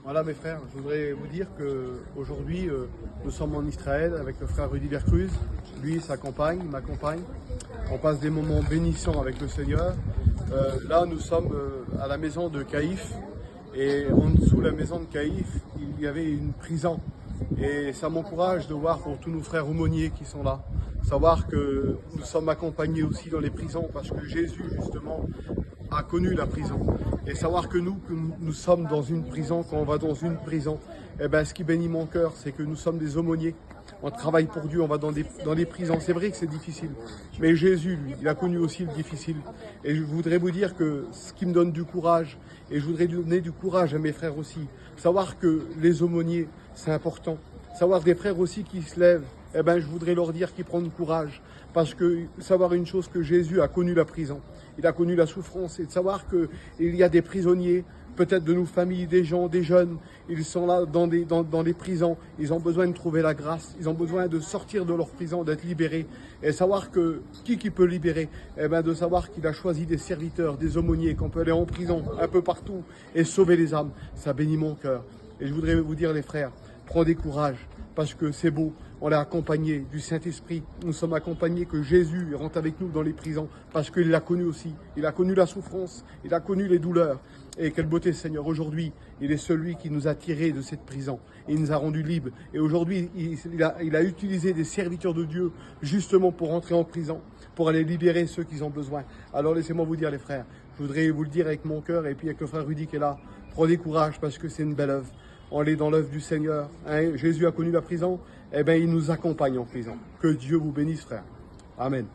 Voilà mes frères, je voudrais vous dire qu'aujourd'hui nous sommes en Israël avec le frère Rudy Vercruz, lui, sa compagne, ma compagne. On passe des moments bénissants avec le Seigneur. Là nous sommes à la maison de Caïphe et en dessous de la maison de Caïphe il y avait une prison. Et ça m'encourage de voir pour tous nos frères aumôniers qui sont là, savoir que nous sommes accompagnés aussi dans les prisons parce que Jésus justement a connu la prison. Et savoir que nous sommes dans une prison, quand on va dans une prison, eh ben, ce qui bénit mon cœur, c'est que nous sommes des aumôniers. On travaille pour Dieu, on va dans des prisons. C'est vrai que c'est difficile, mais Jésus, lui, il a connu aussi le difficile. Et je voudrais vous dire que ce qui me donne du courage, et je voudrais donner du courage à mes frères aussi, savoir que les aumôniers, c'est important. Savoir des frères aussi qui se lèvent, eh ben, je voudrais leur dire qu'ils prennent courage. Parce que savoir une chose, que Jésus a connu la prison, il a connu la souffrance, et de savoir qu'il y a des prisonniers, peut-être de nos familles, des gens, des jeunes, ils sont là dans les prisons, ils ont besoin de trouver la grâce, ils ont besoin de sortir de leur prison, d'être libérés. Et savoir que qui peut libérer, eh ben de savoir qu'il a choisi des serviteurs, des aumôniers, qu'on peut aller en prison un peu partout et sauver les âmes, ça bénit mon cœur. Et je voudrais vous dire les frères, prenez courage, parce que c'est beau, on est accompagné du Saint-Esprit, nous sommes accompagnés que Jésus rentre avec nous dans les prisons, parce qu'il l'a connu aussi, il a connu la souffrance, il a connu les douleurs, et quelle beauté Seigneur, aujourd'hui, il est celui qui nous a tirés de cette prison, et il nous a rendus libres, et aujourd'hui, il a utilisé des serviteurs de Dieu, justement pour rentrer en prison, pour aller libérer ceux qui ont besoin. Alors laissez-moi vous dire les frères, je voudrais vous le dire avec mon cœur, et puis avec le frère Rudy qui est là, prenez courage, parce que c'est une belle œuvre. On est dans l'œuvre du Seigneur. Hein? Jésus a connu la prison, eh bien il nous accompagne en prison. Que Dieu vous bénisse, frère. Amen.